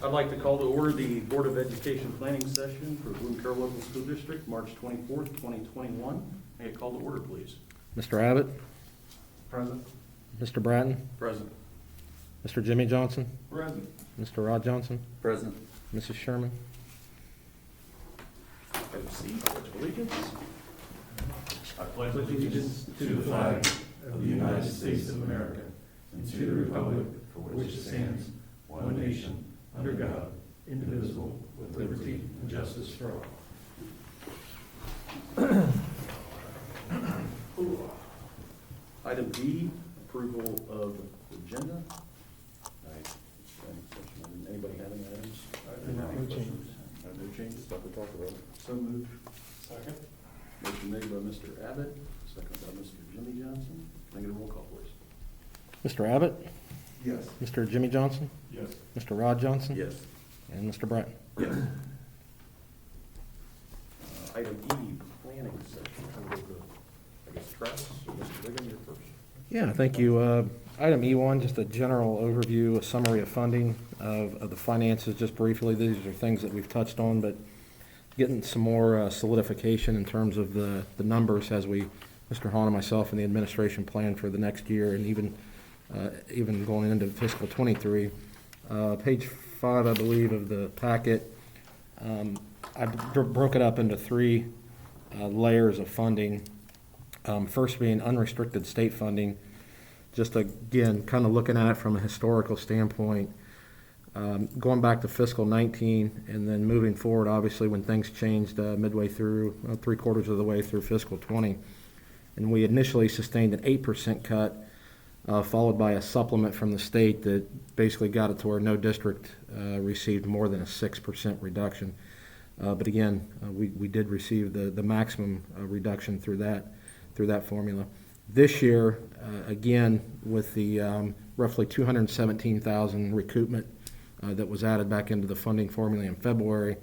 I'd like to call to order the Board of Education Planning Session for Bloom-Carroll Local School District, March 24th, 2021. May I call to order, please? Mr. Abbott, Present. Mr. Bratton, Present. Mr. Jimmy Johnson, Present. Mr. Rod Johnson, Present. Mrs. Sherman. Item C, Pledge of Allegiance. I pledge allegiance to the flag of the United States of America and to the republic for which it stands, one nation, under God, indivisible, with liberty and justice for all. Item D, approval of the agenda. Anybody have any items? No changes. No changes, stuff we talked about. So moved. Second. Motion made by Mr. Abbott, second by Mr. Jimmy Johnson. Can I get a roll call, please? Mr. Abbott, Yes. Mr. Jimmy Johnson, Yes. Mr. Rod Johnson, Yes. and Mr. Bratton. Yes. Item E, planning session. I will go, I guess, Travis or Mr. Bigham, you're first. Yeah, thank you. Item E1, just a general overview, a summary of funding of the finances, just briefly. These are things that we've touched on, but getting some more solidification in terms of the numbers as we, Mr. Hahn and myself and the administration plan for the next year and even going into fiscal 23. Page 5, I believe, of the packet, I broke it up into three layers of funding. First being unrestricted state funding, just again, kind of looking at it from a historical standpoint, going back to fiscal 19 and then moving forward, obviously, when things changed midway through, 3/4 of the way through fiscal 20. And we initially sustained an 8% cut, followed by a supplement from the state that basically got it to where no district received more than a 6% reduction. But again, we did receive the maximum reduction through that formula. This year, again, with the roughly $217,000 recoupment that was added back into the funding formula in February,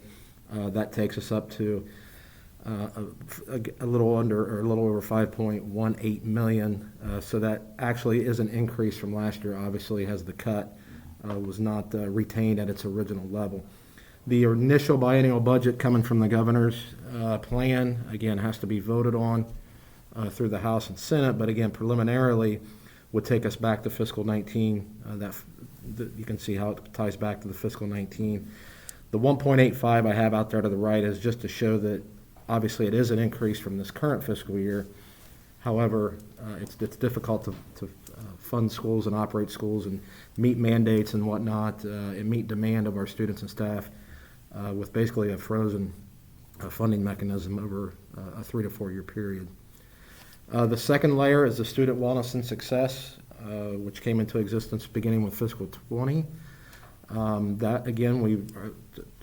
that takes us up to a little under or a little over 5.18 million. So that actually is an increase from last year. Obviously, as the cut was not retained at its original level. The initial biennial budget coming from the governor's plan, again, has to be voted on through the House and Senate, but again, preliminarily would take us back to fiscal 19. You can see how it ties back to the fiscal 19. The 1.85 I have out there to the right is just to show that obviously it is an increase from this current fiscal year. However, it's difficult to fund schools and operate schools and meet mandates and whatnot and meet demand of our students and staff with basically a frozen funding mechanism over a 3 to 4 year period. The second layer is the Student Wellness and Success, which came into existence beginning with fiscal 20. That, again,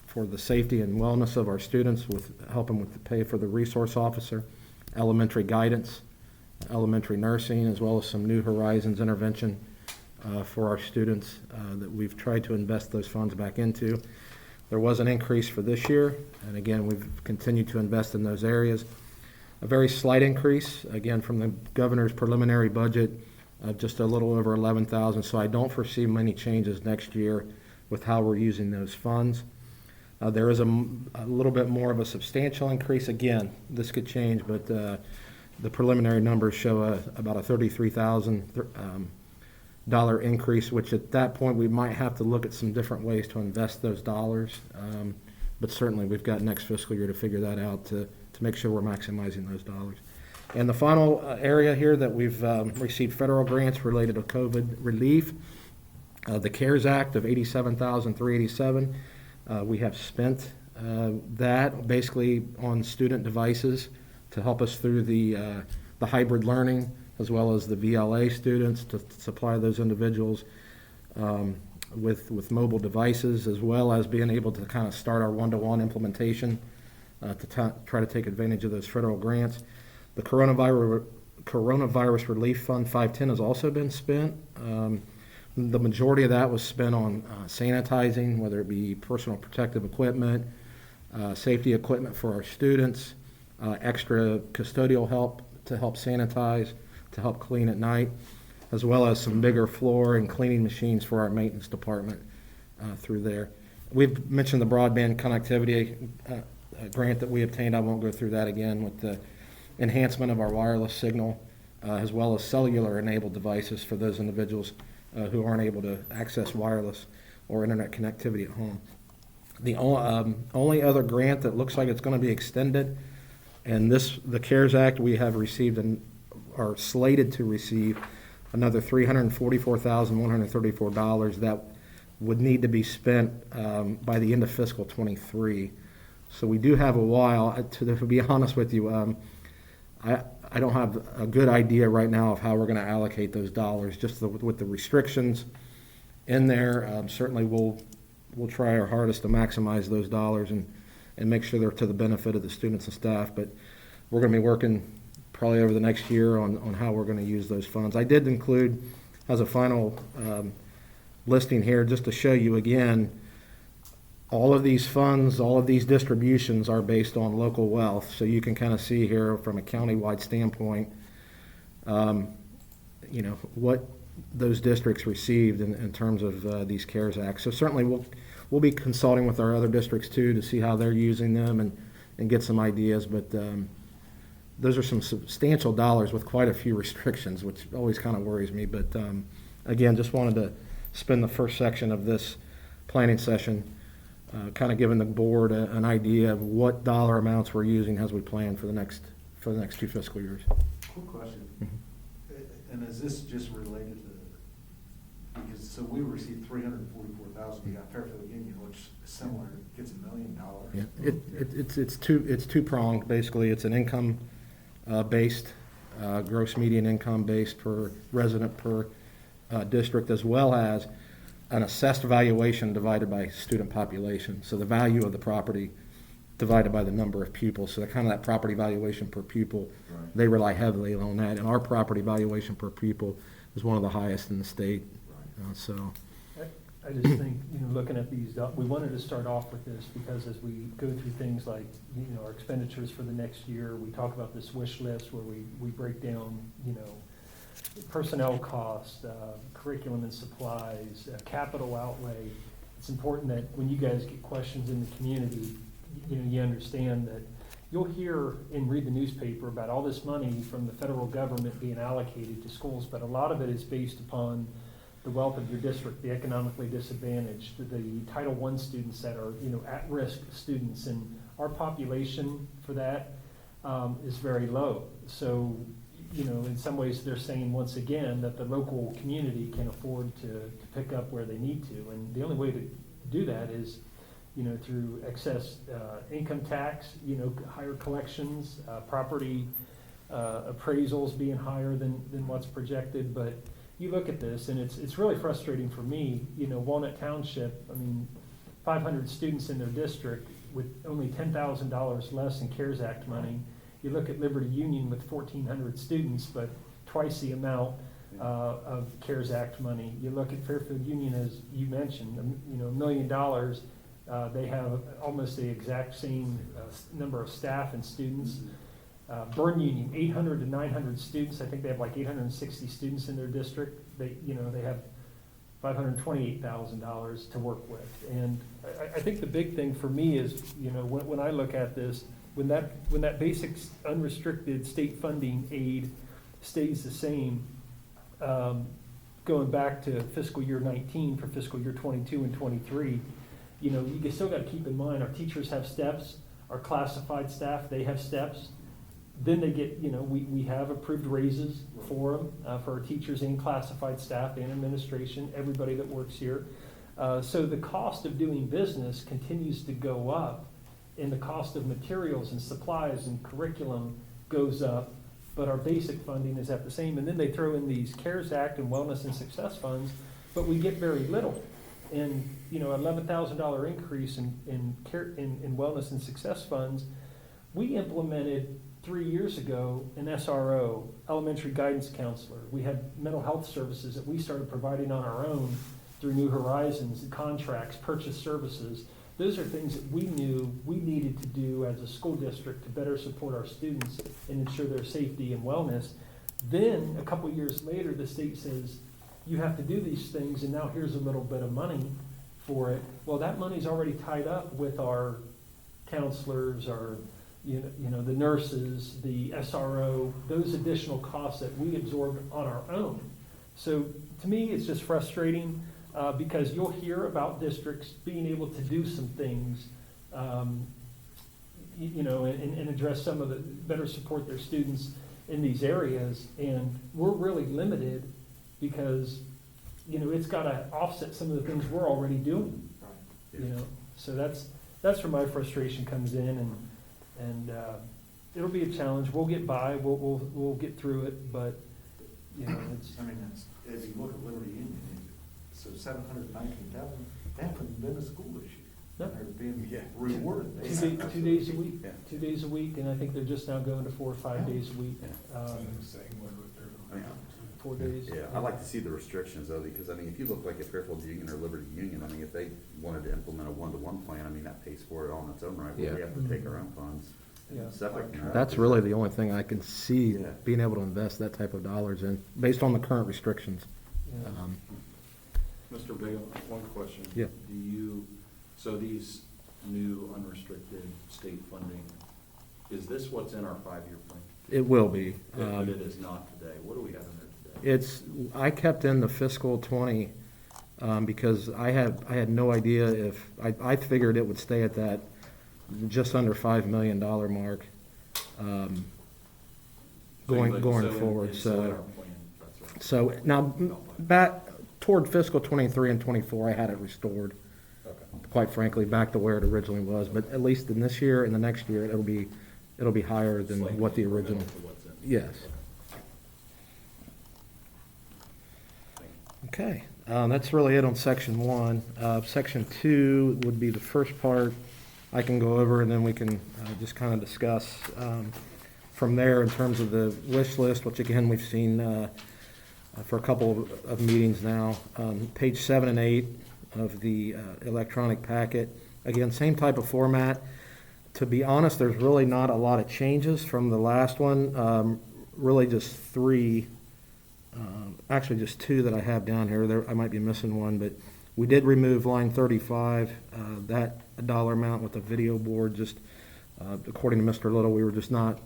for the safety and wellness of our students, with helping with the pay for the resource officer, elementary guidance, elementary nursing, as well as some New Horizons intervention for our students that we've tried to invest those funds back into. There was an increase for this year, and again, we've continued to invest in those areas. A very slight increase, again, from the governor's preliminary budget, just a little over 11,000. So I don't foresee many changes next year with how we're using those funds. There is a little bit more of a substantial increase. Again, this could change, but the preliminary numbers show about a $33,000 increase, which at that point we might have to look at some different ways to invest those dollars. But certainly we've got next fiscal year to figure that out to make sure we're maximizing those dollars. And the final area here that we've received federal grants related to COVID relief, the CARES Act of $87,387. We have spent that basically on student devices to help us through the hybrid learning, as well as the VLA students, to supply those individuals with mobile devices, as well as being able to kind of start our one-to-one implementation to try to take advantage of those federal grants. The Coronavirus Relief Fund 510 has also been spent. The majority of that was spent on sanitizing, whether it be personal protective equipment, safety equipment for our students, extra custodial help to help sanitize, to help clean at night, as well as some bigger floor and cleaning machines for our maintenance department through there. We've mentioned the broadband connectivity grant that we obtained. I won't go through that again, with the enhancement of our wireless signal, as well as cellular-enabled devices for those individuals who aren't able to access wireless or internet connectivity at home. The only other grant that looks like it's going to be extended, and the CARES Act, we have received and are slated to receive another $344,134 that would need to be spent by the end of fiscal #23. So we do have a while. To be honest with you, I don't have a good idea right now of how we're going to allocate those dollars. Just with the restrictions in there, certainly we'll try our hardest to maximize those dollars and make sure they're to the benefit of the students and staff. But we're going to be working probably over the next year on how we're going to use those funds. I did include, as a final listing here, just to show you again, all of these funds, all of these distributions are based on local wealth. So you can kind of see here from a countywide standpoint, what those districts received in terms of these CARES Acts. So certainly we'll be consulting with our other districts too to see how they're using them and get some ideas. But those are some substantial dollars with quite a few restrictions, which always kind of worries me. But again, just wanted to spend the first section of this planning session kind of giving the board an idea of what dollar amounts we're using as we plan for the next 2 fiscal years. Quick question. And is this just related to, because, so we received $344,000, we got Fairfield Union, which is similar, gets $1 million. Yeah, it's two-pronged, basically. It's an income based, gross median income based per resident per district, as well as an assessed valuation divided by student population. So the value of the property divided by the number of pupils. So that property valuation per pupil, Right. they rely heavily on that. And our property valuation per pupil is one of the highest in the state. Right. So I just think, looking at these, we wanted to start off with this because as we go through things like, our expenditures for the next year, we talk about this wish list where we break down, personnel costs, curriculum and supplies, capital outlay. It's important that when you guys get questions in the community, you understand that you'll hear and read the newspaper about all this money from the federal government being allocated to schools, but a lot of it is based upon the wealth of your district, the economically disadvantaged, the Title I students that are, at-risk students, and our population for that is very low. So, in some ways, they're saying once again that the local community can afford to pick up where they need to, and the only way to do that is, through excess income tax, higher collections, property appraisals being higher than what's projected. But you look at this, and it's really frustrating for me. Walnut Township, 500 students in their district with only $10,000 less in CARES Act money. You look at Liberty Union with 1,400 students, but twice the amount of CARES Act money. You look at Fairfield Union, as you mentioned, $1 million. They have almost the exact same number of staff and students. Byrne Union, 800 to 900 students. I think they have like 860 students in their district. They have $528,000 to work with. And I think the big thing for me is, when I look at this, when that basic unrestricted state funding aid stays the same, going back to fiscal year 19 for fiscal year 22 and 23, you still got to keep in mind our teachers have steps, our classified staff, they have steps. Then they get, we have approved raises for them, for our teachers and classified staff and administration, everybody that works here. So the cost of doing business continues to go up, and the cost of materials and supplies and curriculum goes up, but our basic funding is at the same. And then they throw in these CARES Act and Wellness and Success funds, but we get very little. And $11,000 increase in Wellness and Success funds, we implemented 3 years ago an SRO, elementary guidance counselor. We had mental health services that we started providing on our own through New Horizons, contracts, purchase services. Those are things that we knew we needed to do as a school district to better support our students and ensure their safety and wellness. Then, a couple years later, the state says, you have to do these things, and now here's a little bit of money for it. Well, that money's already tied up with our counselors, our, you know, the nurses, the SRO, those additional costs that we absorbed on our own. So to me, it's just frustrating, because you'll hear about districts being able to do some things, you know, and address some of the, better support their students in these areas, and we're really limited because, you know, it's gotta offset some of the things we're already doing, you know? So that's where my frustration comes in, and it'll be a challenge. We'll get by, we'll get through it, but, you know, it's. I mean, as you look at Liberty Union, so 719,000, they haven't been to school this year. No. They're being rewarded. Two days a week, Yeah. 2 days a week, and I think they're just now going to 4 or 5 days a week. Yeah. 4 days. Yeah, I'd like to see the restrictions though, because I mean, if you look like at Fairfield Union or Liberty Union, I mean, if they wanted to implement a one-to-one plan, I mean, that pays for it all on its own right, where we Yeah. have to take our own funds. Yeah. Separate from that. That's really the only thing I can see Yeah. being able to invest that type of dollars in, based on the current restrictions. Yeah. Mr. Bigham, one question. Yeah. Do you, so these new unrestricted state funding, is this what's in our 5-year plan? It will be. But it is not today. What do we have in there today? It's, I kept in the fiscal 20, because I had no idea if, I figured it would stay at that just under $5 million mark, going forward, It's in our so. plan, that's right. So now, back toward fiscal 23 and 24, I had it restored, Okay. quite frankly, back to where it originally was. But at least in this year and the next year, it'll be higher than Slightly what the incremental original. to what's in. Yes. Okay, that's really it on section 1. Section 2 would be the first part I can go over, and then we can just kind of discuss from there in terms of the wish list, which again, we've seen for a couple of meetings now. Page 7 and 8 of the electronic packet. Again, same type of format. To be honest, there's really not a lot of changes from the last one. Really just 3, actually just 2 that I have down here. There, I might be missing one, but we did remove line 35, that dollar amount with the video board. Just according to Mr. Little, we were just not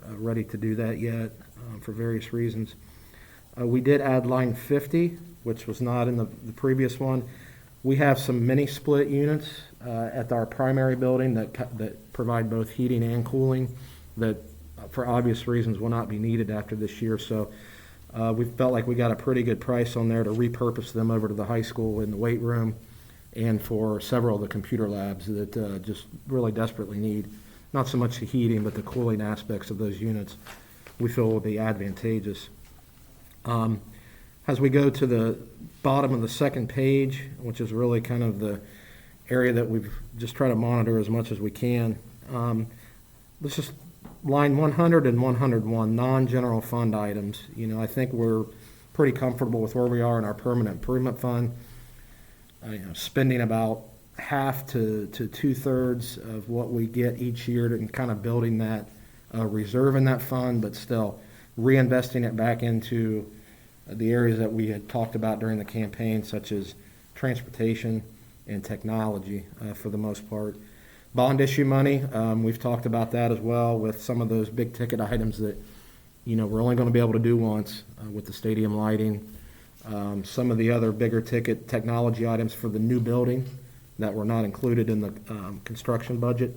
ready to do that yet for various reasons. We did add line 50, which was not in the previous one. We have some mini split units at our primary building that provide both heating and cooling that, for obvious reasons, will not be needed after this year. So we felt like we got a pretty good price on there to repurpose them over to the high school in the weight room and for several of the computer labs that just really desperately need not so much the heating, but the cooling aspects of those units we feel will be advantageous. As we go to the bottom of the second page, which is really kind of the area that we've just tried to monitor as much as we can, let's just line 100 and 101, non-general fund items. You know, I think we're pretty comfortable with where we are in our permanent improvement fund. Spending about half to 2/3 of what we get each year and kind of building that reserve in that fund, but still reinvesting it back into the areas that we had talked about during the campaign, such as transportation and technology for the most part. Bond issue money, we've talked about that as well with some of those big ticket items that, you know, we're only going to be able to do once with the stadium lighting. Some of the other bigger ticket technology items for the new building that were not included in the construction budget,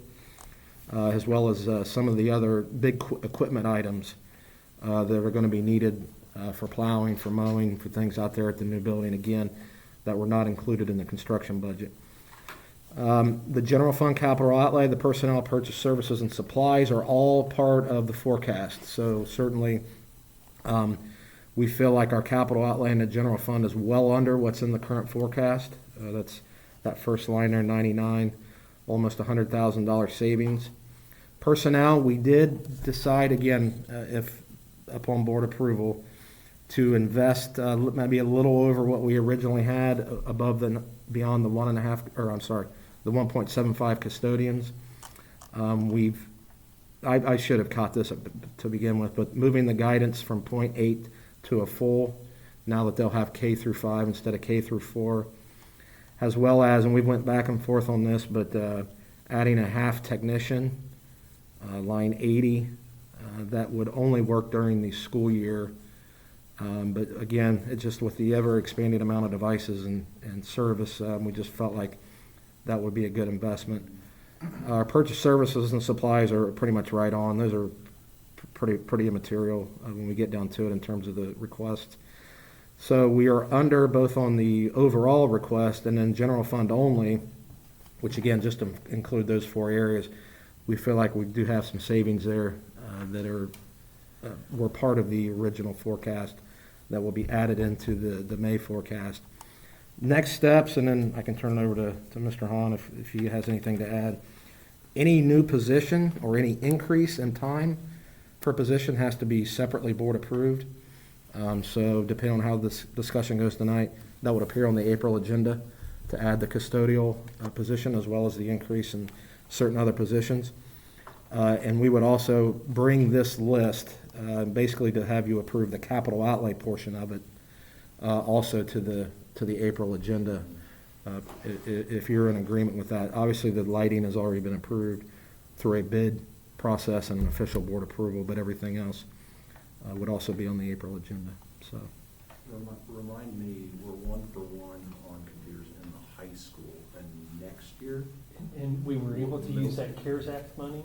as well as some of the other big equipment items that are going to be needed for plowing, for mowing, for things out there at the new building, again, that were not included in the construction budget. The general fund capital outlay, the personnel, purchase services, and supplies are all part of the forecast. So certainly, we feel like our capital outlay in the general fund is well under what's in the current forecast. That's that first line there, 99, almost $100,000 savings. Personnel, we did decide again, if upon board approval, to invest maybe a little over what we originally had above beyond the 1.75 custodians. I should have caught this to begin with, but moving the guidance from 0.8 to a full, now that they'll have K through 5 instead of K through 4, as well as, and we went back and forth on this, but adding a half technician, line 80, that would only work during the school year. But again, it just with the ever expanding amount of devices and service, we just felt like that would be a good investment. Our purchase services and supplies are pretty much right on. Those are pretty immaterial when we get down to it in terms of the requests. So we are under both on the overall request and then general fund only, which again, just to include those 4 areas, we feel like we do have some savings there that were part of the original forecast that will be added into the May forecast. Next steps, and then I can turn it over to Mr. Hahn if he has anything to add. Any new position or any increase in time per position has to be separately board approved. So depending on how this discussion goes tonight, that would appear on the April agenda to add the custodial position as well as the increase in certain other positions. And we would also bring this list, basically to have you approve the capital outlay portion of it, also to the April agenda, if you're in agreement with that. Obviously, the lighting has already been approved through a bid process and an official board approval, but everything else would also be on the April agenda, so. Remind me, we're 1-for-1 on computers in the high school, and next year? And we were able to use that CARES Act money,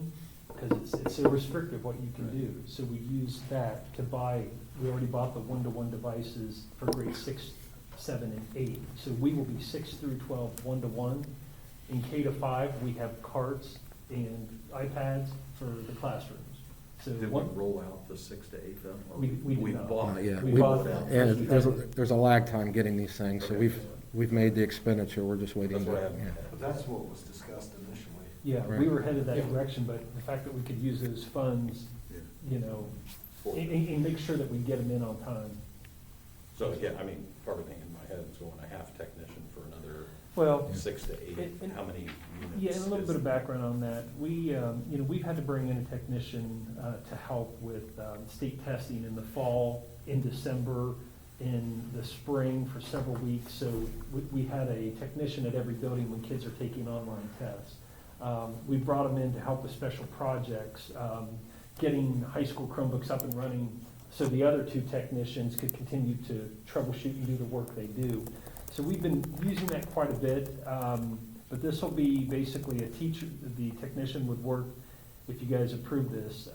because it's so restrictive what you can do. So we used that to buy, we already bought the 1-to-1 devices for grade 6, 7, and 8. So we will be 6 through 12, 1-to-1. In K-5, we have carts and iPads for the classrooms. So Did we one, roll out the 6 to 8 though? Or We did not. bought it? Yeah, we we- bought that. And We there's had- there's a lag time getting these things, so Okay. we've made the expenditure, we're just waiting. That's what I to- have. yeah. But that's what was discussed initially. Yeah, Right. we were headed that Yeah. direction, but the fact that we could use those funds, Yeah. you know, For and, it. and make sure that we get them in on time. So, yeah, I mean, part of the thing in my head is going a half technician for another Well, 6 to 8. And- How many units? yeah, and a little is- bit of background on that. We, you know, we've had to bring in a technician to help with state testing in the fall, in December, in the spring for several weeks. So we had a technician at every building when kids are taking online tests. We brought them in to help with special projects, getting high school Chromebooks up and running so the other 2 technicians could continue to troubleshoot and do the work they do. So we've been using that quite a bit, but this will be basically a teacher, the technician would work, if you guys approve this,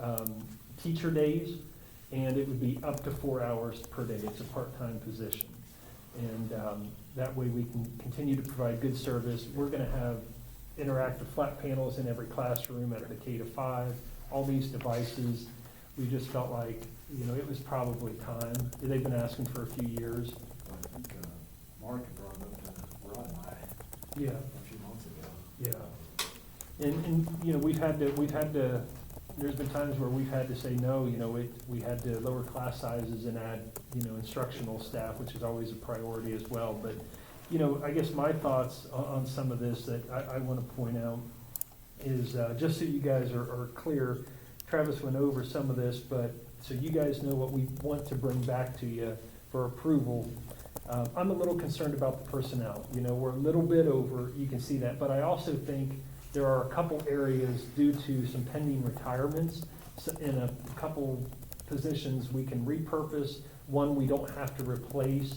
teacher days, and it would be up to 4 hours per day. It's a part-time position. And that way we can continue to provide good service. We're gonna have interactive flat panels in every classroom at the K-5, all these devices. We just felt like, you know, it was probably time. They've been asking for a few years. I think Mark had brought it up to Rod and I Yeah. a few months ago. Yeah. And, you know, we've had to, there's been times where we've had to say no, you know, we had to lower class sizes and add, you know, instructional staff, which is always a priority as well. But, you know, I guess my thoughts on some of this that I want to point out is, just so you guys are clear, Travis went over some of this, but so you guys know what we want to bring back to you for approval. I'm a little concerned about the personnel. You know, we're a little bit over, you can see that, but I also think there are a couple areas due to some pending retirements in a couple positions we can repurpose. One we don't have to replace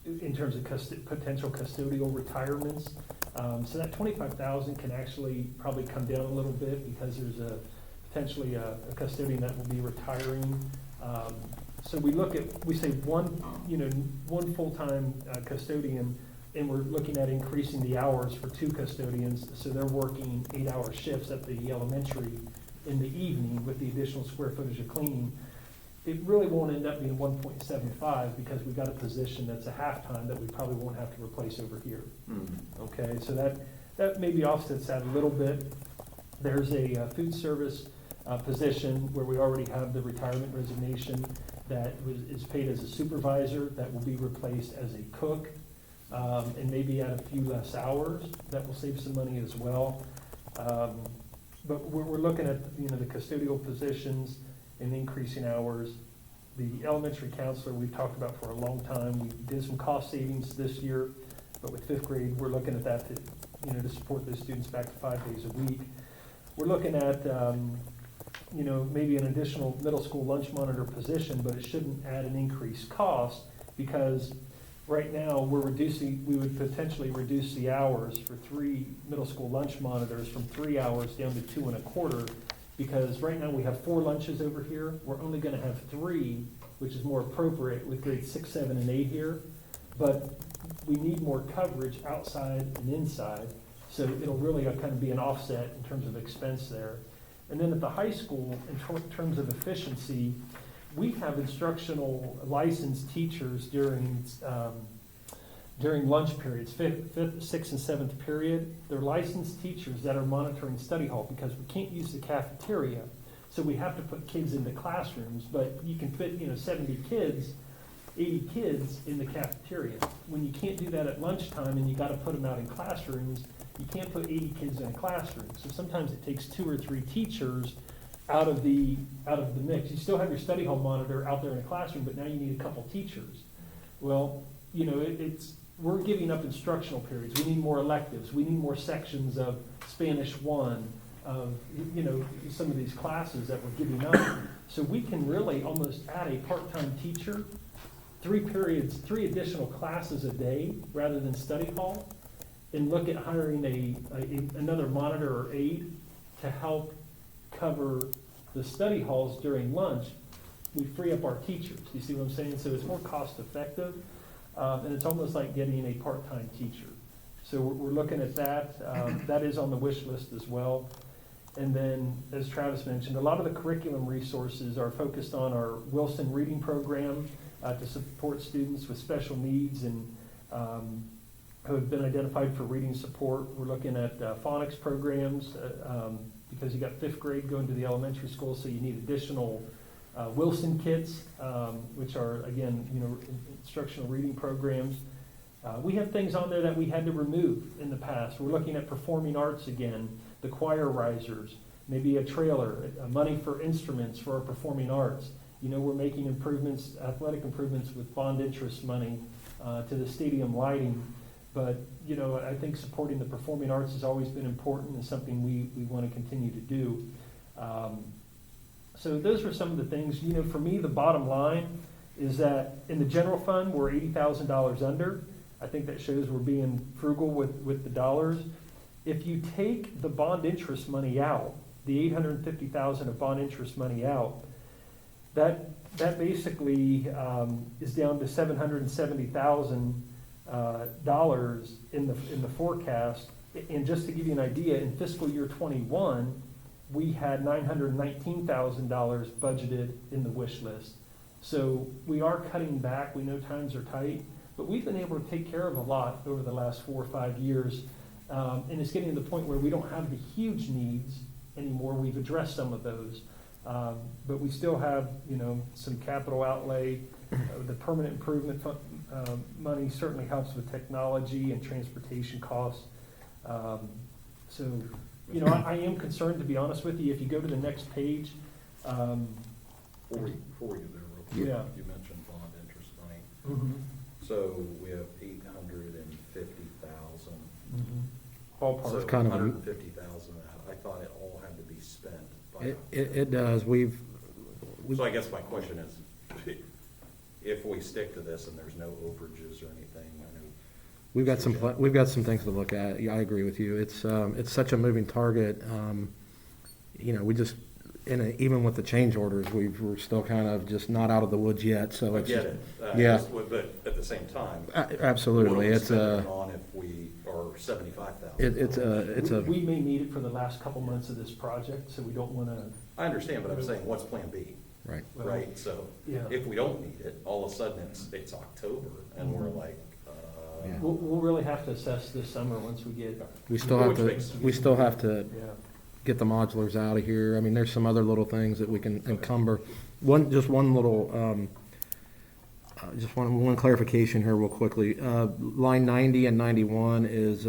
in terms of potential custodial retirements. So that 25,000 can actually probably come down a little bit because there's potentially a custodian that will be retiring. So we say one full-time custodian, and we're looking at increasing the hours for 2 custodians, so they're working 8-hour shifts at the elementary in the evening with the additional square footage of cleaning. It really won't end up being 1.75 because we've got a position that's a half-time that we probably won't have to replace over here. Okay, so that maybe offsets that a little bit. There's a food service position where we already have the retirement resignation that is paid as a supervisor that will be replaced as a cook, and maybe add a few less hours. That will save some money as well. But we're looking at, you know, the custodial positions and increasing hours. The elementary counselor we've talked about for a long time. We did some cost savings this year But with fifth grade, we're looking at that to, to support those students back to 5 days a week. We're looking at, maybe an additional middle school lunch monitor position, but it shouldn't add an increased cost, because right now, we would potentially reduce the hours for 3 middle school lunch monitors from 3 hours down to 2.25, because right now we have 4 lunches over here. We're only gonna have 3, which is more appropriate with grades 6, 7, and 8 here. But we need more coverage outside and inside, so it'll really kind of be an offset in terms of expense there. And then at the high school, in terms of efficiency, we have instructional licensed teachers during lunch periods, fifth, sixth, and seventh period. They're licensed teachers that are monitoring study hall, because we can't use the cafeteria. So we have to put kids into classrooms, but you can fit, 70 kids, 80 kids in the cafeteria. When you can't do that at lunchtime and you gotta put them out in classrooms, you can't put 80 kids in a classroom. So sometimes it takes 2 or 3 teachers out of the mix. You still have your study hall monitor out there in a classroom, but now you need a couple teachers. Well, we're giving up instructional periods. We need more electives. We need more sections of Spanish 1, of, some of these classes that we're giving up. So we can really almost add a part-time teacher, 3 periods, 3 additional classes a day rather than study hall, and look at hiring another monitor or aide to help cover the study halls during lunch. We free up our teachers. You see what I'm saying? So it's more cost effective, and it's almost like getting a part-time teacher. So we're looking at that. That is on the wish list as well. And then, as Travis mentioned, a lot of the curriculum resources are focused on our Wilson reading program to support students with special needs and who have been identified for reading support. We're looking at phonics programs because you got 5th grade going to the elementary school, so you need additional Wilson kits, which are, again, instructional reading programs. We have things on there that we had to remove in the past. We're looking at performing arts again, the choir risers, maybe a trailer, money for instruments for our performing arts. We're making improvements, athletic improvements with bond interest money to the stadium lighting. But, I think supporting the performing arts has always been important and something we want to continue to do. So those are some of the things. For me, the bottom line is that in the general fund, we're $80,000 under. I think that shows we're being frugal with the dollars. If you take the bond interest money out, the $850,000 of bond interest money out, that basically is down to $770,000 in the forecast. And just to give you an idea, in fiscal year 21, we had $919,000 budgeted in the wish list. So we are cutting back. We know times are tight, but we've been able to take care of a lot over the last 4 or 5 years. And it's getting to the point where we don't have the huge needs anymore. We've addressed some of those. But we still have, some capital outlay. The permanent improvement money certainly helps with technology and transportation costs. So, I am concerned, to be honest with you. If you go to the next page. Before we get there, real quick, Yeah. you mentioned bond interest money. Mhm. So we have 850,000. Ballpark. So It's kind of a- 150,000, I thought it all had to be spent by. It does. So I guess my question is, if we stick to this and there's no overages or anything, I know. We've got some things to look at. Yeah, I agree with you. It's such a moving target. We just, even with the change orders, we're still kind of just not out of the woods yet, so I it's. get it. Yeah. But at the same time. Absolutely. What are we It's spending on if we are 75,000? it's a. We may need it for the last couple months of this project, so we don't want to. I understand, but I'm saying, what's Plan B? Right. Right, so Yeah. if we don't need it, all of a sudden it's October and we're like, Yeah. We'll really have to assess this summer once we get. We still have to Yeah. get the modulars out of here. I mean, there's some other little things that we can encumber. One little, just one clarification here real quickly. Line 90 and 91 is,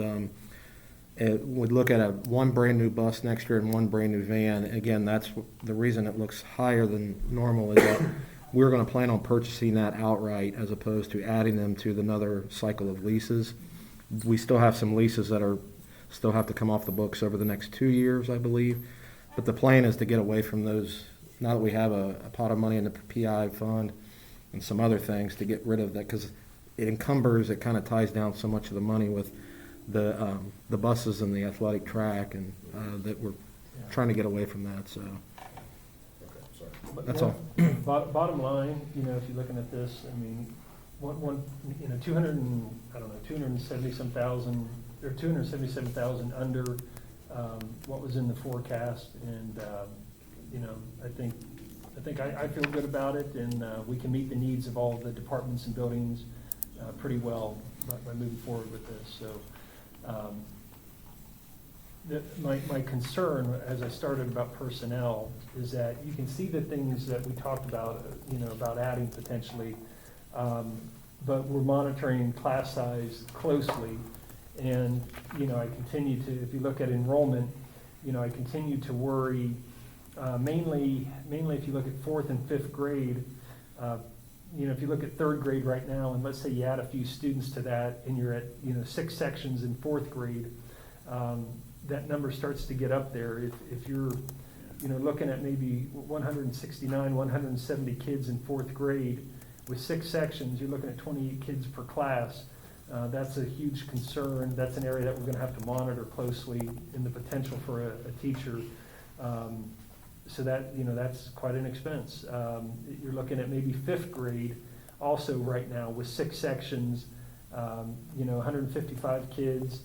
would look at one brand new bus next year and one brand new van. Again, that's the reason it looks higher than normal is that we're gonna plan on purchasing that outright as opposed to adding them to another cycle of leases. We still have some leases that still have to come off the books over the next 2 years, I believe. But the plan is to get away from those, now that we have a pot of money in the PI fund and some other things, to get rid of that, because it encumbers, it kind of ties down so much of the money with the buses and the athletic track, and that we're trying to get away from that, so. Okay, sorry. But That's Bottom line, if you're looking at this, I mean, one, 270-some thousand, or 277,000 under what was in the forecast, and, I feel good about it, and we can meet the needs of all the departments and buildings pretty well by moving forward with this, so. My concern, as I started about personnel, is that you can see the things that we talked about, about adding potentially, but we're monitoring class size closely. And, I continue to, if you look at enrollment, I continue to worry, mainly if you look at 4th and 5th grade, if you look at 3rd grade right now, and let's say you add a few students to that, and you're at, 6 sections in 4th grade, that number starts to get up there. If you're, looking at maybe 169, 170 kids in 4th grade, with 6 sections, you're looking at 28 kids per class. That's a huge concern. That's an area that we're gonna have to monitor closely in the potential for a teacher. So that, that's quite an expense. You're looking at maybe 5th grade also right now with 6 sections, 155 kids.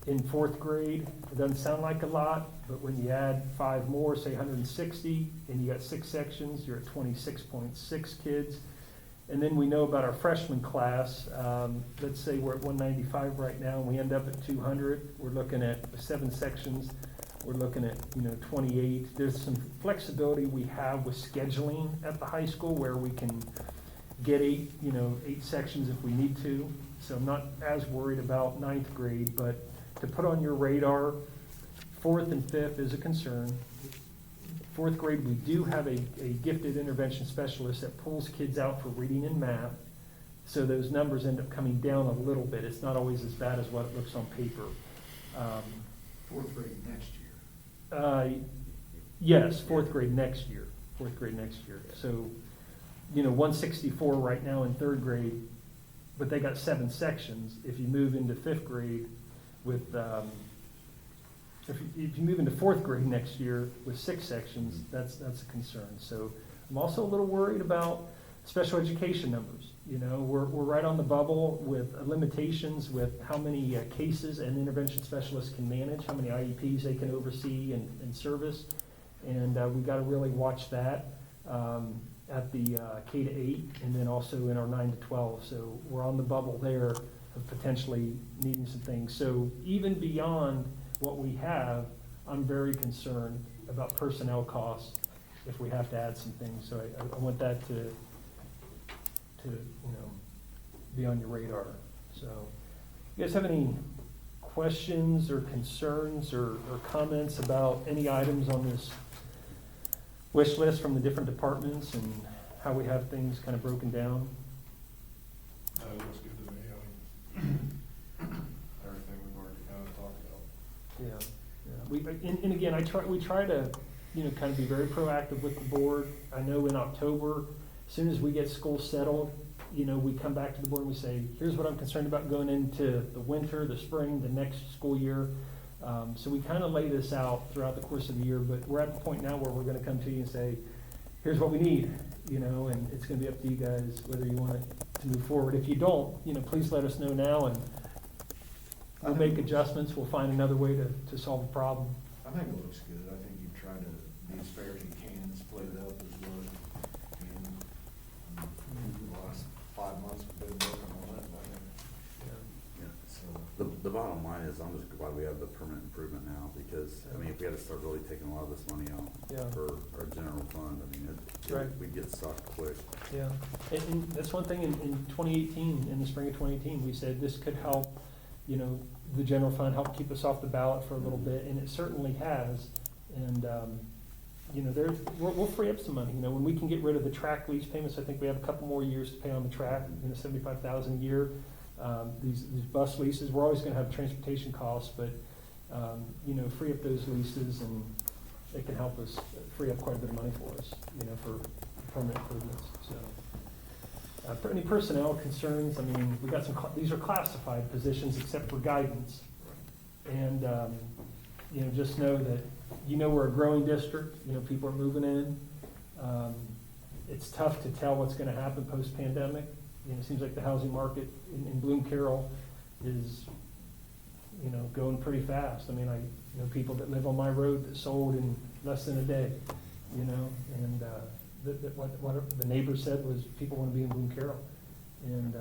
In 4th grade, it doesn't sound like a lot, but when you add 5 more, say 160, and you got 6 sections, you're at 26.6 kids. And then we know about our freshman class. Let's say we're at 195 right now, and we end up at 200. We're looking at 7 sections. We're looking at 28. There's some flexibility we have with scheduling at the high school where we can get 8 sections if we need to. So I'm not as worried about 9th grade, but to put on your radar, 4th and 5th is a concern. 4th grade, we do have a gifted intervention specialist that pulls kids out for reading and math. So those numbers end up coming down a little bit. It's not always as bad as what it looks on paper. 4th grade next year. Yes, 4th grade next year. 4th grade next year. So, 164 right now in 3rd grade, but they got 7 sections. If you move into 5th grade with, if you move into 4th grade next year with 6 sections, that's a concern. So I'm also a little worried about special education numbers. We're right on the bubble with limitations with how many cases an intervention specialist can manage, how many IEPs they can oversee and service. And we've got to really watch that at the K-8 and then also in our 9-12. So we're on the bubble there of potentially needing some things. So even beyond what we have, I'm very concerned about personnel costs if we have to add some things. So I want that to be on your radar. So you guys have any questions or concerns or comments about any items on this wish list from the different departments and how we have things kind of broken down? It looks good to me. Everything we've already kind of talked about. Yeah. And again, we try to, kind of be very proactive with the board. I know in October, as soon as we get school settled, we come back to the board and we say, here's what I'm concerned about going into the winter, the spring, the next school year. So we kind of lay this out throughout the course of the year, but we're at the point now where we're going to come to you and say, here's what we need, and it's going to be up to you guys whether you want it to move forward. If you don't, please let us know now, and we'll make adjustments. We'll find another way to solve the problem. I think it looks good. I think you've tried to be as fair as you can, split it up as well as you can. The last 5 months we've been working on it, I think. Yeah. So, The bottom line is, I'm just glad we have the permanent improvement now, because, if we had to start really taking a lot of this money out Yeah. for our general fund, Right. we'd get sucked quick. Yeah, and that's one thing in 2018, in the spring of 2018, we said this could help, the general fund, help keep us off the ballot for a little bit, and it certainly has. And, we'll free up some money, when we can get rid of the track lease payments. I think we have a couple more years to pay on the track, $75,000 a year. These bus leases, we're always gonna have transportation costs, but, you know, free up those leases and it can help us free up quite a bit of money for us, you know, for permanent improvements, so. For any personnel concerns, I mean, we got some, these are classified positions except for guidance. And, you know, just know that, you know, we're a growing district, you know, people are moving in. It's tough to tell what's gonna happen post-pandemic. You know, it seems like the housing market in Bloom-Carroll is, you know, going pretty fast. I mean, I know people that live on my road that sold in less than a day, you know, and, what the neighbor said was people want to be in Bloom-Carroll. And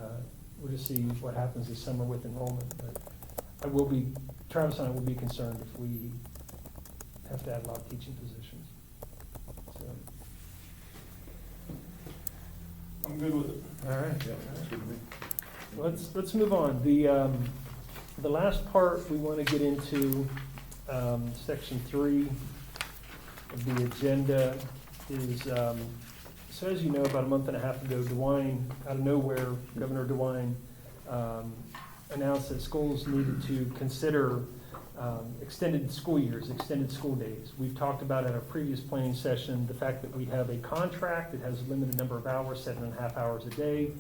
we'll just see what happens this summer with enrollment. But Travis and I will be concerned if we have to add a lot of teaching positions. So, I'm good with it. All right. Yeah, that's good to me. Let's move on. The last part we want to get into, section 3 of the agenda is, so as you know, about a month and a half ago, DeWine, out of nowhere, Governor DeWine announced that schools needed to consider extended school years, extended school days. We've talked about at our previous planning session the fact that we have a contract that has a limited number of hours, 7.5 hours a day.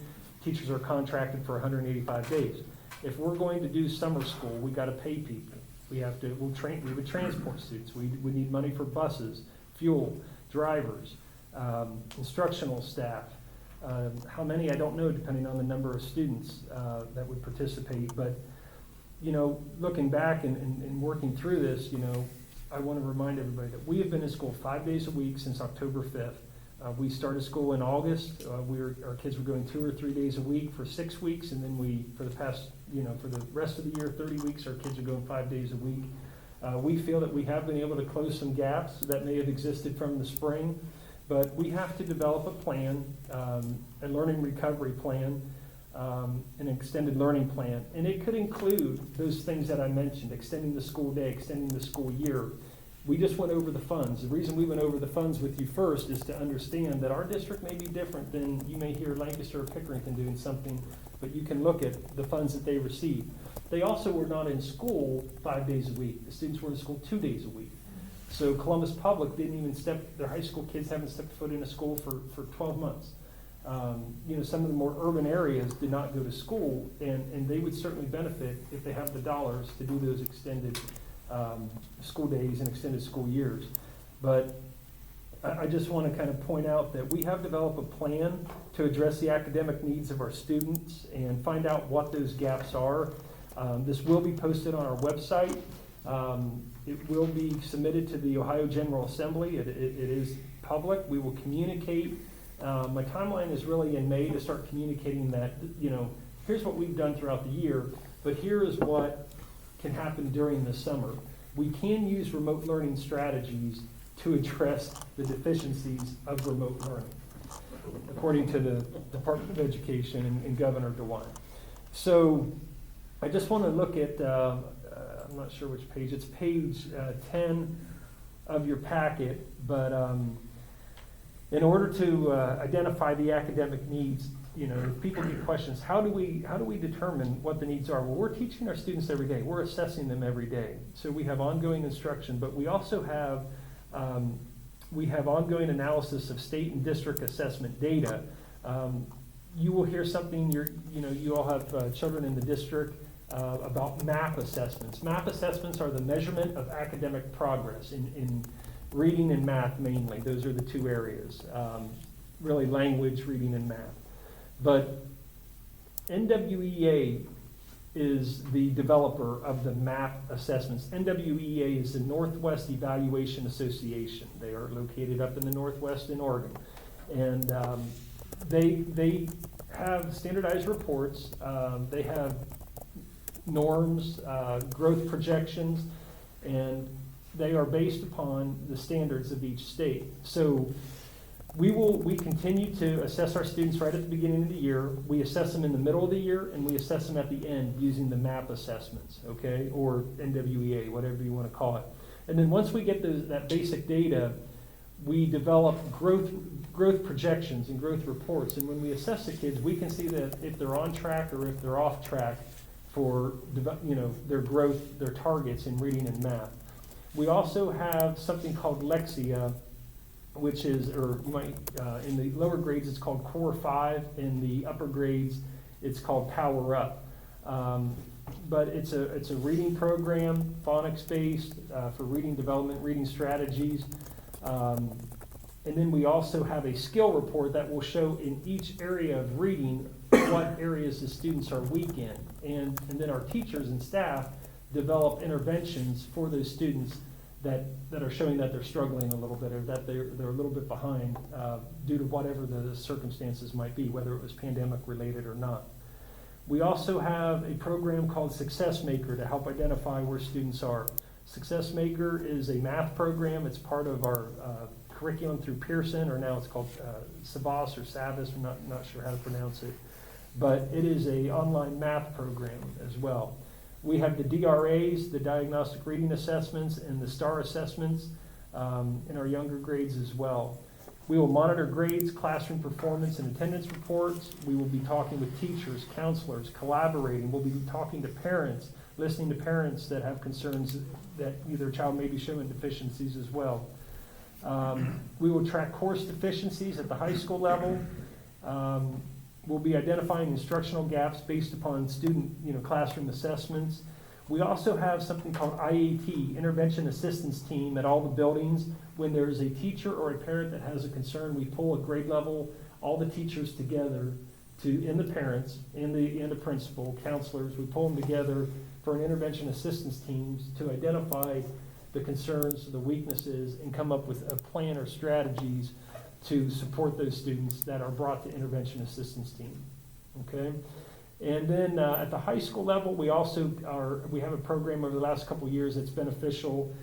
Teachers are contracted for 185 days. If we're going to do summer school, we got to pay people. We would transport students. We need money for buses, fuel, drivers, instructional staff. How many, I don't know, depending on the number of students that would participate. But, you know, looking back and working through this, you know, I want to remind everybody that we have been in school 5 days a week since October 5th. We started school in August. Our kids were going 2 or 3 days a week for 6 weeks, and then for the past, you know, for the rest of the year, 30 weeks, our kids are going 5 days a week. We feel that we have been able to close some gaps that may have existed from the spring, but we have to develop a plan, a learning recovery plan, an extended learning plan, and it could include those things that I mentioned, extending the school day, extending the school year. We just went over the funds. The reason we went over the funds with you first is to understand that our district may be different than you may hear Lancaster or Pickerington doing something, but you can look at the funds that they receive. They also were not in school 5 days a week. The students were in school 2 days a week. So Columbus Public didn't even their high school kids haven't stepped foot in a school for 12 months. You know, some of the more urban areas did not go to school, and they would certainly benefit if they have the dollars to do those extended school days and extended school years. But I just want to kind of point out that we have developed a plan to address the academic needs of our students and find out what those gaps are. This will be posted on our website. It will be submitted to the Ohio General Assembly. It is public. We will communicate. My timeline is really in May to start communicating that, you know, here's what we've done throughout the year, but here is what can happen during the summer. We can use remote learning strategies to address the deficiencies of remote learning, according to the Department of Education and Governor DeWine. So I just want to look at, I'm not sure which page, it's page 10 of your packet, but in order to identify the academic needs, you know, if people get questions, how do we determine what the needs are? Well, we're teaching our students every day. We're assessing them every day. So we have ongoing instruction, but we also have ongoing analysis of state and district assessment data. You will hear something. You all have children in the district about MAP assessments. MAP assessments are the measurement of academic progress in reading and math mainly. Those are the two areas. Really, language, reading, and math. But NWEA is the developer of the MAP assessments. NWEA is the Northwest Evaluation Association. They are located up in the Northwest in Oregon. And they have standardized reports. They have norms, growth projections, and they are based upon the standards of each state. So we continue to assess our students right at the beginning of the year. We assess them in the middle of the year, and we assess them at the end using the MAP assessments, okay, or NWEA, whatever you want to call it. And then once we get that basic data, we develop growth projections and growth reports. And when we assess the kids, we can see that if they're on track or if they're off track for their growth, their targets in reading and math. We also have something called Lexia, which is, or you might, in the lower grades it's called Core 5, in the upper grades it's called Power Up. But it's a reading program, phonics-based, for reading development, reading strategies. And then we also have a skill report that will show in each area of reading what areas the students are weak in. And then our teachers and staff develop interventions for those students that are showing that they're struggling a little bit, or that they're a little bit behind due to whatever the circumstances might be, whether it was pandemic related or not. We also have a program called Success Maker to help identify where students are. Success Maker is a math program. It's part of our curriculum through Pearson, or now it's called Savas or Savas, I'm not sure how to pronounce it. But it is a online math program as well. We have the DRAs, the Diagnostic Reading Assessments, and the STAR assessments in our younger grades as well. We will monitor grades, classroom performance, and attendance reports. We will be talking with teachers, counselors, collaborating. We'll be talking to parents, listening to parents that have concerns that either child may be showing deficiencies as well. We will track course deficiencies at the high school level. We'll be identifying instructional gaps based upon student, classroom assessments. We also have something called IAT, Intervention Assistance Team, at all the buildings. When there is a teacher or a parent that has a concern, we pull a grade level, all the teachers together, and the parents, and the principal, counselors, we pull them together for an intervention assistance teams to identify the concerns, the weaknesses, and come up with a plan or strategies to support those students that are brought to intervention assistance team. Okay? And then at the high school level, we have a program over the last couple of years that's beneficial,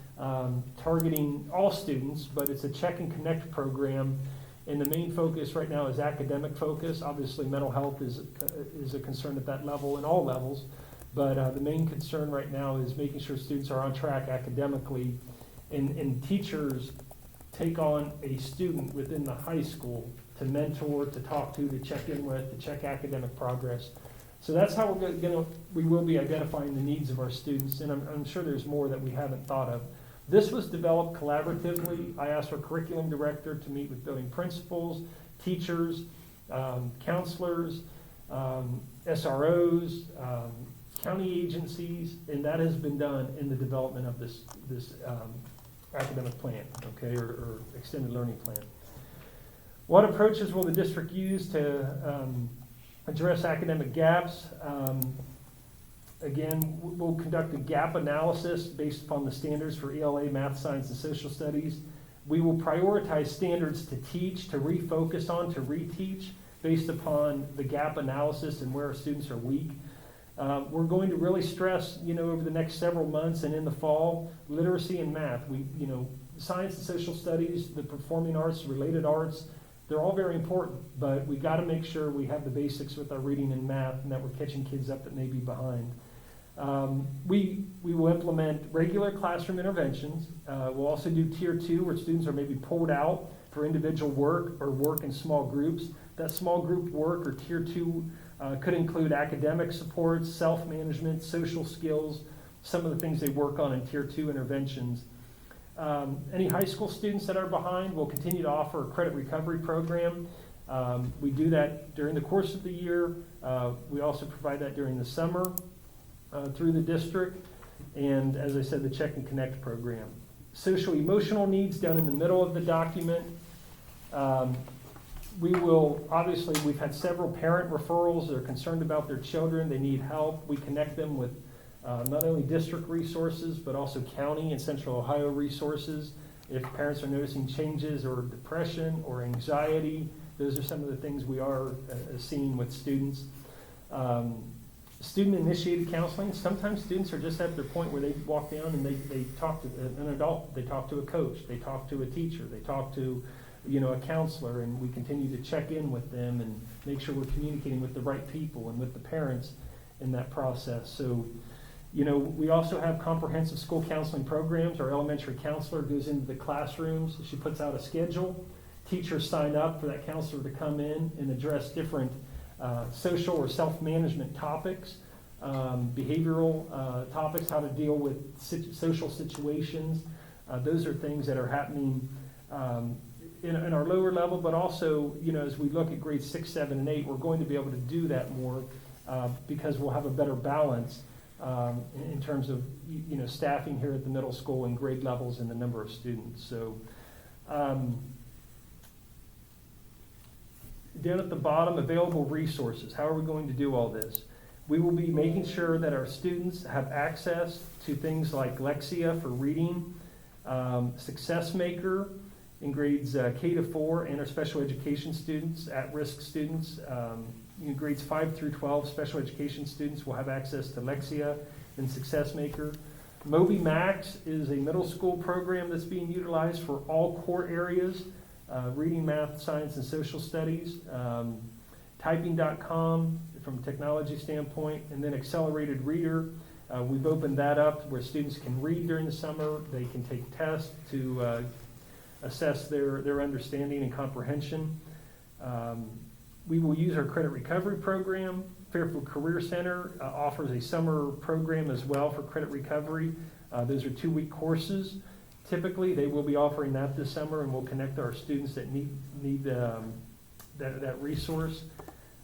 targeting all students, but it's a Check and Connect program. And the main focus right now is academic focus. Obviously, mental health is a concern at that level and all levels. But the main concern right now is making sure students are on track academically, and teachers take on a student within the high school to mentor, to talk to check in with, to check academic progress. So that's how we will be identifying the needs of our students, and I'm sure there's more that we haven't thought of. This was developed collaboratively. I asked our curriculum director to meet with building principals, teachers, counselors, SROs, county agencies, and that has been done in the development of this academic plan, okay, or extended learning plan. What approaches will the district use to address academic gaps? Again, we'll conduct a gap analysis based upon the standards for ELA, math, science, and social studies. We will prioritize standards to teach, to refocus on, to reteach based upon the gap analysis and where our students are weak. We're going to really stress, over the next several months and in the fall, literacy and math. Science and social studies, the performing arts, related arts, they're all very important, but we got to make sure we have the basics with our reading and math, and that we're catching kids up that may be behind. We will implement regular classroom interventions. We'll also do Tier 2, where students are maybe pulled out for individual work or work in small groups. That small group work, or Tier 2, could include academic supports, self-management, social skills, some of the things they work on in Tier 2 interventions. Any high school students that are behind, we'll continue to offer a credit recovery program. We do that during the course of the year. We also provide that during the summer through the district. And as I said, the Check and Connect program. Social emotional needs down in the middle of the document. We've had several parent referrals that are concerned about their children. They need help. We connect them with not only district resources, but also county and Central Ohio resources. If parents are noticing changes or depression or anxiety, those are some of the things we are seeing with students. Student-initiated counseling. Sometimes students are just at their point where they walk down and they talk to an adult, they talk to a coach, they talk to a teacher, they talk to a counselor, and we continue to check in with them and make sure we're communicating with the right people and with the parents in that process. So, You know, we also have comprehensive school counseling programs. Our elementary counselor goes into the classrooms. She puts out a schedule. Teachers sign up for that counselor to come in and address different social or self-management topics, behavioral topics, how to deal with social situations. Those are things that are happening in our lower level, but also, you know, as we look at grades 6, 7, and 8, we're going to be able to do that more because we'll have a better balance in terms of, you know, staffing here at the middle school and grade levels and the number of students. So down at the bottom, available resources. How are we going to do all this? We will be making sure that our students have access to things like Lexia for reading, Success Maker in grades K to 4, and our special education students, at-risk students. In grades 5 through 12, special education students will have access to Lexia and Success Maker. Moby Max is a middle school program that's being utilized for all core areas, reading, math, science, and social studies. Typing.com from a technology standpoint, and then Accelerated Reader. We've opened that up where students can read during the summer. They can take tests to assess their understanding and comprehension. We will use our credit recovery program. Fairfield Career Center offers a summer program as well for credit recovery. Those are 2-week courses. Typically, they will be offering that this summer, and we'll connect our students that need that resource.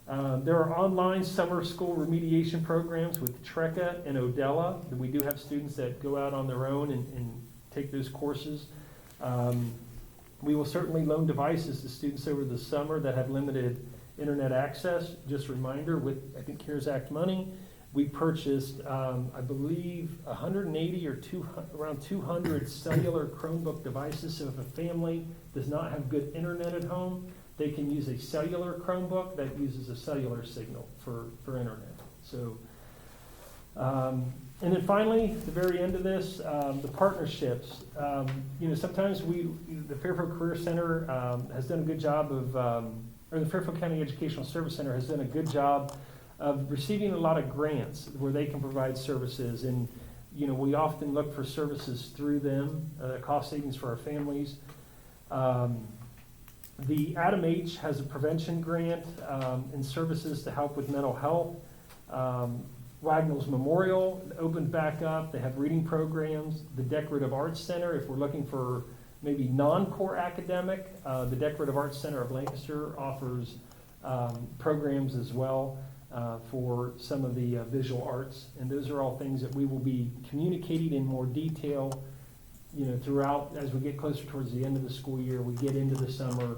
There are online summer school remediation programs with TRECA and Odella. We do have students that go out on their own and take those courses. We will certainly loan devices to students over the summer that have limited internet access. Just a reminder, with, I think, CARES Act money, we purchased, I believe, 180 or around 200 cellular Chromebook devices. So if a family does not have good internet at home, they can use a cellular Chromebook that uses a cellular signal for internet. So, and then finally, at the very end of this, the partnerships. You know, sometimes the Fairfield Career Center has done a good job of, or the Fairfield County Educational Service Center has done a good job of receiving a lot of grants where they can provide services. And, you know, we often look for services through them, cost savings for our families. The Adam H. has a prevention grant and services to help with mental health. Wagnall's Memorial opened back up. They have reading programs. The Decorative Arts Center, if we're looking for maybe non-core academic, the Decorative Arts Center of Lancaster offers programs as well for some of the visual arts. And those are all things that we will be communicating in more detail, you know, throughout as we get closer towards the end of the school year, we get into the summer,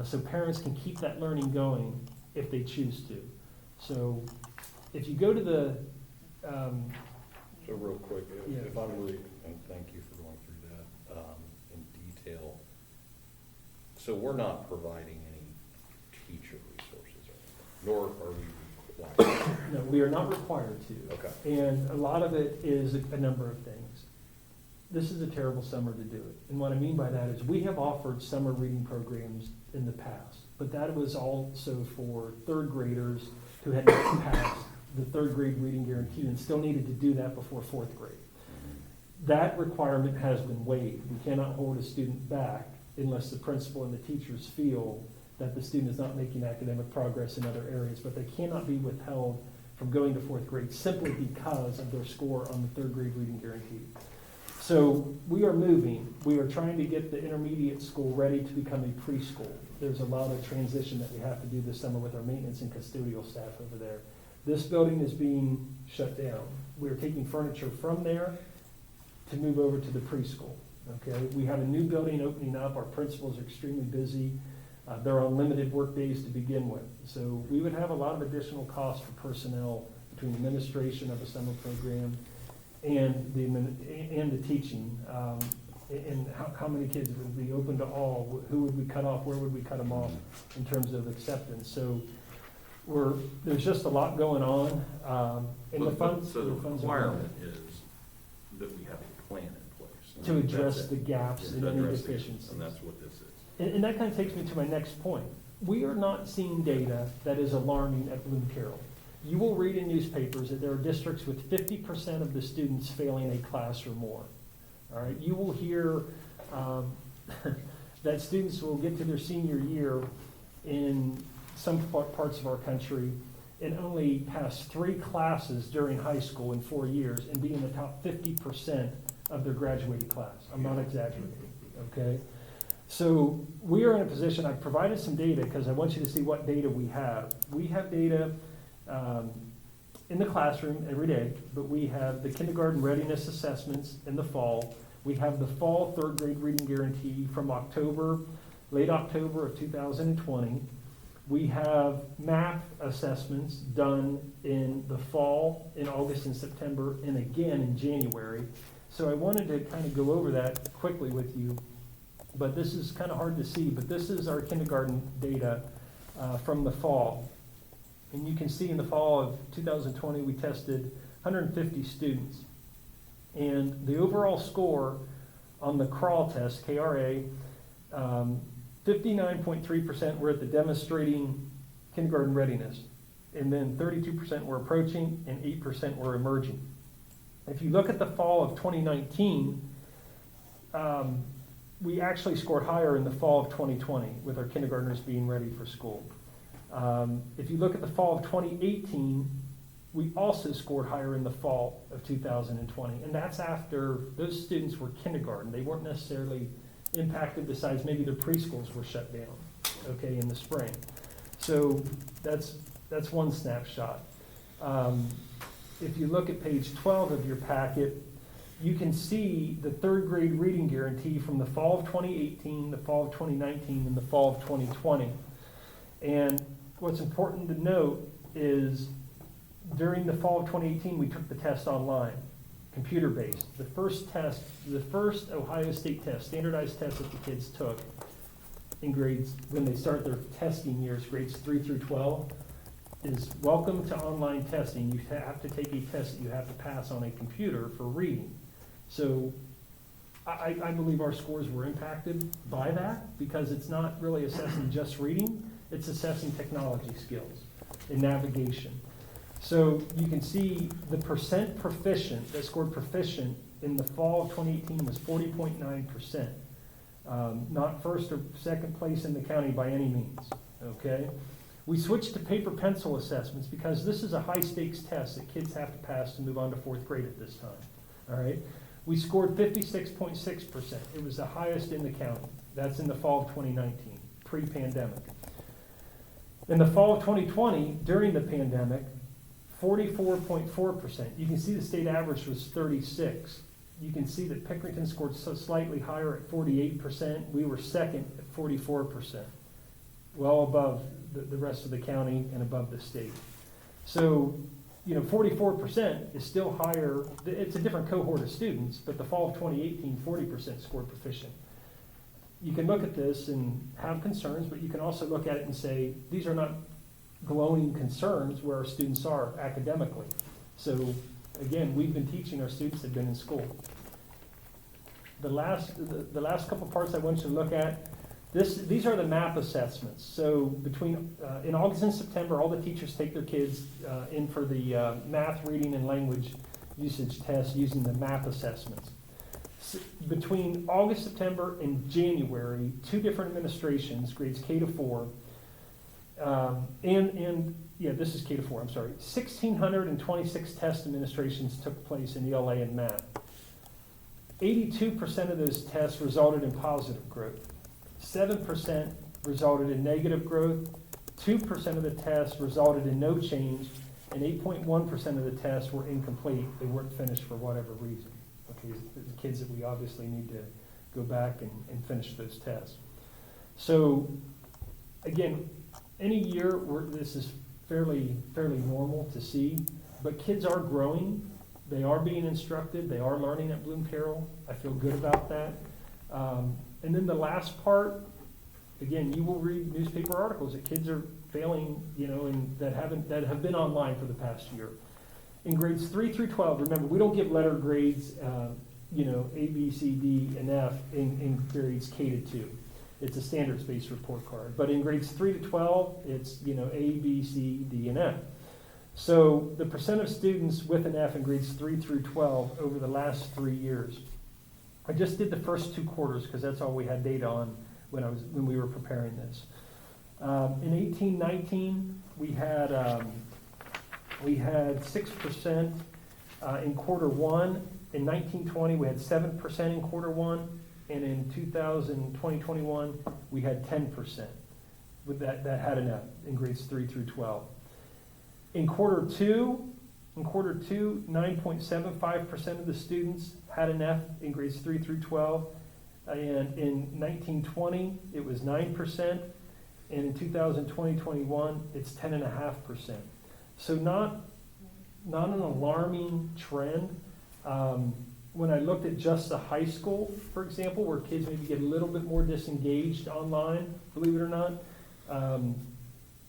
so parents can keep that learning going if they choose to. So if you go to the So real quick, Yeah. if I'm really, and thank you for going through that in detail. So we're not providing any teacher resources, nor are we required. no, we are not required to. Okay. And a lot of it is a number of things. This is a terrible summer to do it. And what I mean by that is we have offered summer reading programs in the past, but that was also for third graders who had not passed the third grade reading guarantee and still needed to do that before fourth grade. That requirement has been waived. We cannot hold a student back unless the principal and the teachers feel that the student is not making academic progress in other areas, but they cannot be withheld from going to fourth grade simply because of their score on the third grade reading guarantee. So we are moving. We are trying to get the intermediate school ready to become a preschool. There's a lot of transition that we have to do this summer with our maintenance and custodial staff over there. This building is being shut down. We're taking furniture from there to move over to the preschool. Okay, we have a new building opening up. Our principals are extremely busy. They're on limited work days to begin with. So we would have a lot of additional costs for personnel between administration of a summer program and the teaching. And how many kids would be open to all? Who would we cut off? Where would we cut them off in terms of acceptance? So there's just a lot going on. And the funds. So the funds are requirement is that we have a plan in place. to address That's the it. gaps To and any address the- deficiencies. And that's what this is. And that kind of takes me to my next point. We are not seeing data that is alarming at Bloom-Carroll. you will read in newspapers that there are districts with 50% of the students failing a class or more. All right, you will hear that students will get to their senior year in some parts of our country and only pass 3 classes during high school in 4 years and be in the top 50% of their graduating class. I'm not exaggerating, okay? So we are in a position, I've provided some data because I want you to see what data we have. We have data in the classroom every day, but we have the kindergarten readiness assessments in the fall. We have the fall 3rd grade reading guarantee from October, late October of 2020. We have math assessments done in the fall, in August and September, and again in January. So I wanted to kind of go over that quickly with you, but this is kind of hard to see, but this is our kindergarten data from the fall. And you can see in the fall of 2020, we tested 150 students. And the overall score on the crawl test, KRA, 59.3% were at the demonstrating kindergarten readiness. And then 32% were approaching and 8% were emerging. If you look at the fall of 2019, we actually scored higher in the fall of 2020 with our kindergartners being ready for school. If you look at the fall of 2018, we also scored higher in the fall of 2020. And that's after those students were kindergarten. They weren't necessarily impacted besides maybe their preschools were shut down, okay, in the spring. So that's one snapshot. If you look at page 12 of your packet, you can see the 3rd grade reading guarantee from the fall of 2018, the fall of 2019, and the fall of 2020. And what's important to note is during the fall of 2018, we took the test online, computer-based. The first test, the first Ohio State test, standardized test that the kids took in grades, when they start their testing years, grades 3 through 12, is welcome to online testing. You have to take a test that you have to pass on a computer for reading. So I believe our scores were impacted by that because it's not really assessing just reading, it's assessing technology skills and navigation. So you can see the percent proficient, that scored proficient in the fall of 2018 was 40.9%. Not first or second place in the county by any means, okay? We switched to paper pencil assessments because this is a high stakes test that kids have to pass to move on to 4th grade at this time, all right? We scored 56.6%. It was the highest in the county. That's in the fall of 2019, pre-pandemic. In the fall of 2020, during the pandemic, 44.4%. You can see the state average was 36. You can see that Pickerington scored so slightly higher at 48%. We were second at 44%, well above the rest of the county and above the state. So, 44% is still higher. It's a different cohort of students, but the fall of 2018, 40% scored proficient. You can look at this and have concerns, but you can also look at it and say, these are not glowing concerns where our students are academically. So again, we've been teaching, our students have been in school. The last couple parts I want you to look at, these are the math assessments. So between in August and September, all the teachers take their kids in for the math, reading, and language usage test using the math assessments. Between August, September, and January, 2 different administrations, grades K to 4, this is K to 4, I'm sorry. 1,626 test administrations took place in ELA and math. 82% of those tests resulted in positive growth. 7% resulted in negative growth. 2% of the tests resulted in no change, and 8.1% of the tests were incomplete. They weren't finished for whatever reason. Okay, the kids that we obviously need to go back and finish those tests. So, again, any year this is fairly normal to see, but kids are growing. They are being instructed. They are learning at Bloom-Carroll. I feel good about that. And then the last part, again, you will read newspaper articles that kids are failing, and that have been online for the past year. In grades 3 through 12, remember, we don't give letter grades, A, B, C, D, and F in grades K to 2. It's a standards-based report card. But in grades 3 to 12, it's, A, B, C, D, and F. So the percent of students with an F in grades 3 through 12 over the last 3 years. I just did the first 2 quarters because that's all we had data on when we were preparing this. In 18-19, we had 6% in quarter 1. In 19-20, we had 7% in quarter 1, and in 2020-21, we had 10% with that had an F in grades 3 through 12. In quarter 2, 9.75% of the students had an F in grades 3 through 12, and in 19-20, it was 9%, and in 2020-21, it's 10.5%. So not an alarming trend. When I looked at just the high school, for example, where kids maybe get a little bit more disengaged online, believe it or not,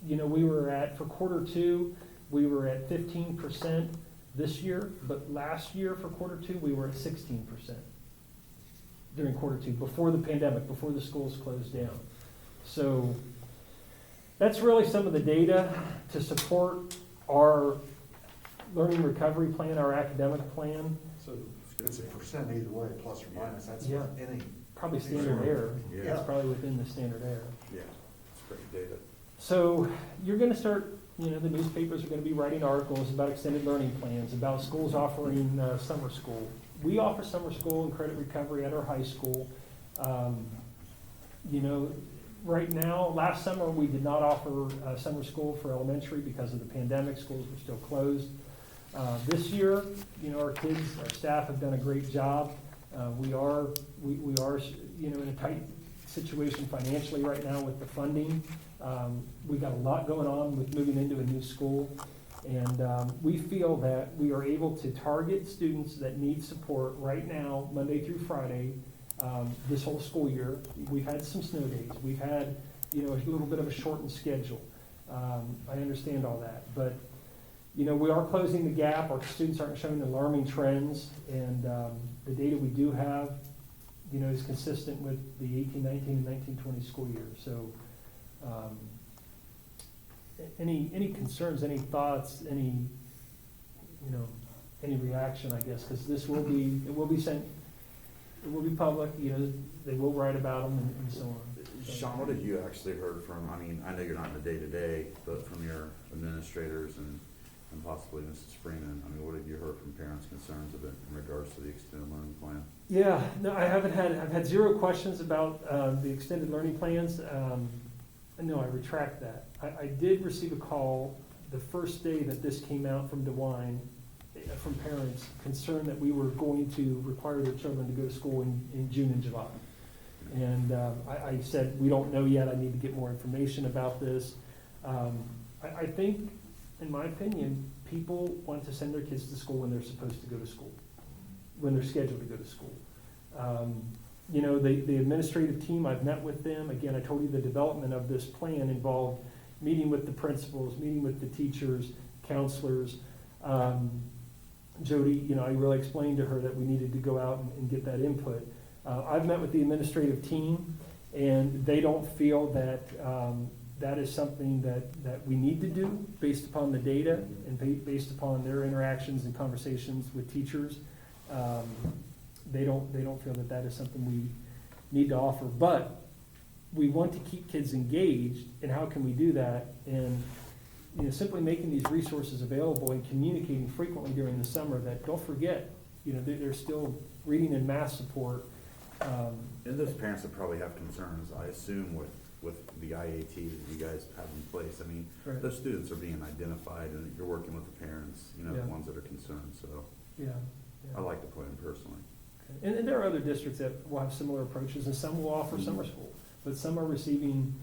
we were for quarter 2, we were at 15% this year, but last year for quarter 2, we were at 16% during quarter 2, before the pandemic, before the schools closed down. So that's really some of the data to support our learning recovery plan, our academic plan. So it's a percent either way, plus or minus, that's Yeah. any. Probably standard error. Yeah. It's probably within the standard error. Yeah, it's great data. So you're going to start, the newspapers are going to be writing articles about extended learning plans, about schools offering summer school. We offer summer school and credit recovery at our high school. Right now, last summer, we did not offer summer school for elementary because of the pandemic. Schools were still closed. This year, our kids, our staff have done a great job. We are in a tight situation financially right now with the funding. We got a lot going on with moving into a new school, and we feel that we are able to target students that need support right now, Monday through Friday, this whole school year. We've had some snow days. We've had, a little bit of a shortened schedule. I understand all that, but we are closing the gap. Our students aren't showing alarming trends, and the data we do have, is consistent with the 18-19 and 19-20 school year. So, any concerns, any thoughts, any reaction, I guess, because it will be sent, it will be public. They will write about them and so on. Sean, what have you actually heard from, I know you're not in the day-to-day, but from your administrators and possibly Mrs. Freeman, what have you heard from parents' concerns of it in regards to the extended learning plan? Yeah, no, I've had 0 questions about the extended learning plans. No, I retract that. I did receive a call the first day that this came out from DeWine, from parents concerned that we were going to require their children to go to school in June and July. And I said, we don't know yet, I need to get more information about this. I think, in my opinion, people want to send their kids to school when they're supposed to go to school, when they're scheduled to go to school. The administrative team, I've met with them. Again, I told you the development of this plan involved meeting with the principals, meeting with the teachers, counselors. Jody, I really explained to her that we needed to go out and get that input. I've met with the administrative team, and they don't feel that that is something that we need to do based upon the data and based upon their interactions and conversations with teachers. They don't feel that is something we need to offer, but we want to keep kids engaged, and how can we do that? And simply making these resources available and communicating frequently during the summer that, don't forget, there's still reading and math support. And those parents that probably have concerns, I assume, with the IAT that you guys have in place. Right. Those students are being identified, and you're working with the parents, Yeah. the ones that are concerned, so Yeah. I like the plan personally. Okay. And there are other districts that will have similar approaches, and some will offer summer school, but some are receiving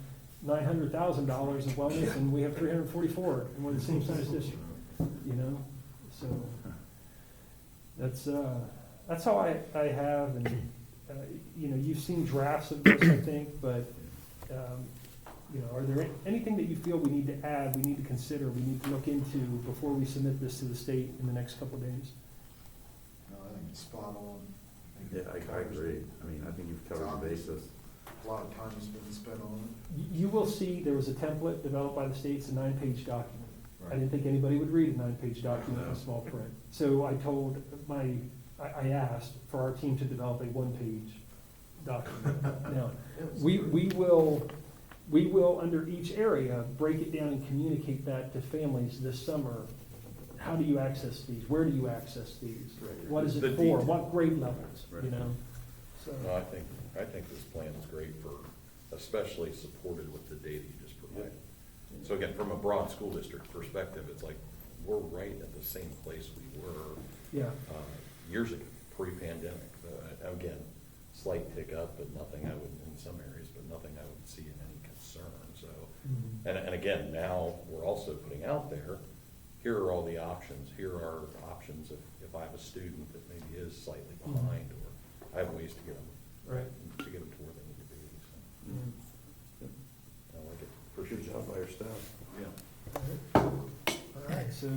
$900,000 of wellness, and we have 344, and we're the same size district, So that's how I have, and you've seen drafts of this, I think, but are there anything that you feel we need to add, we need to consider, we need to look into before we submit this to the state in the next couple of days? No, I think it's spot on. Yeah, I agree. I think you've covered the basis. A lot of time has been spent on it. You will see there was a template developed by the state. It's a 9-page document. I didn't think anybody would read a 9-page document in small print. So I told I asked for our team to develop a 1-page document. Now, we will, under each area, break it down and communicate that to families this summer. How do you access these? Where do you access these? Right. What is The it for? detail. What grade levels, you Right. know? So, No, I think this plan is great for, especially supported with the data you just provided. So again, from a broad school district perspective, it's like, we're right at the same place we were yeah, years ago, pre-pandemic. Again, slight tick up, but nothing I would, in some areas, but nothing I would see in any concern, so. Mhm. And again, now, we're also putting out there, here are all the options, here are options if I have a student that maybe is slightly Mhm. behind, or I have ways to get them, right. to get them to where they need to be, so. Mhm. I like it. Appreciate Good job by your staff. Yeah. All right, so,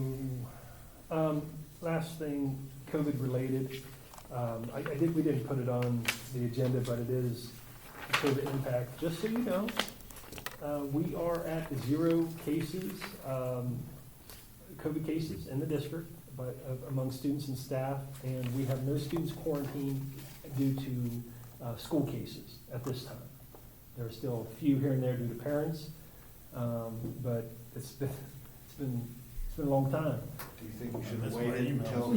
last thing, COVID related. We didn't put it on the agenda, but it is COVID impact. Just so you know, we are at 0 cases, COVID cases in the district, but among students and staff, and we have no students quarantined due to school cases at this time. There are still a few here and there due to parents, but it's been a long time. Do you think we should That's wait my email. until?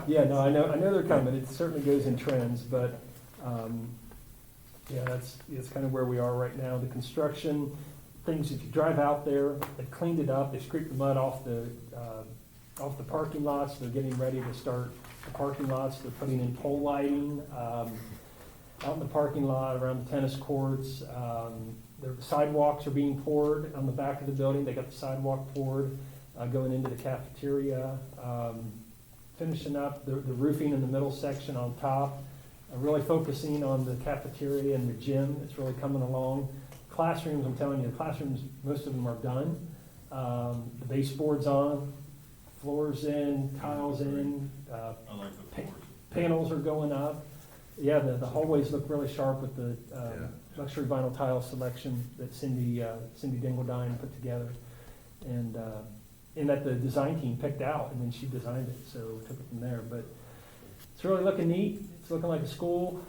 Yeah, no, I know they're coming, it certainly goes in trends, but, yeah, that's kind of where we are right now. The construction, things, if you drive out there, they've cleaned it up, they've scraped the mud off the parking lots, they're getting ready to start the parking lots, they're putting in pole lighting, out in the parking lot, around the tennis courts, the sidewalks are being poured on the back of the building, they got the sidewalk poured, going into the cafeteria, finishing up the roofing in the middle section on top, really focusing on the cafeteria and the gym, it's really coming along. Classrooms, I'm telling you, the classrooms, most of them are done. The baseboard's on, floors in, tiles in, I like the floors. panels are going up. Yeah, the hallways look really sharp with the luxury vinyl tile selection that Cindy Dingledine put together. And that the design team picked out, and then she designed it, so we took it from there. But it's really looking neat. It's looking like a school,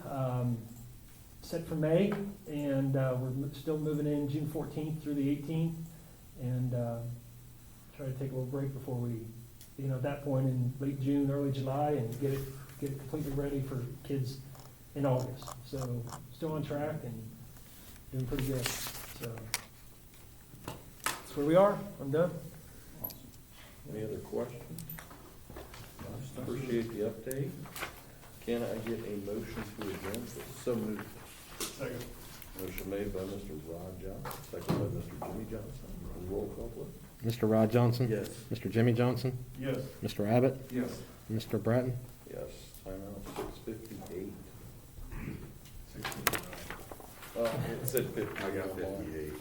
set for May, and we're still moving in June 14th through the 18th, and try to take a little break before we, at that point in late June, early July, and get it completely ready for kids in August. So still on track and doing pretty good. So that's where we are. I'm done. Awesome. Any other questions? Appreciate the update. Can I get a motion to adjourn? So moved. Second. Motion made by Mr. Rod Johnson, second by Mr. Jimmy Johnson. Roll call, please. Mr. Rod Johnson? Yes. Mr. Jimmy Johnson? Yes. Mr. Abbott? Yes. Mr. Bratton? Yes, timeout 6:58. 69. It said 50. I got 58.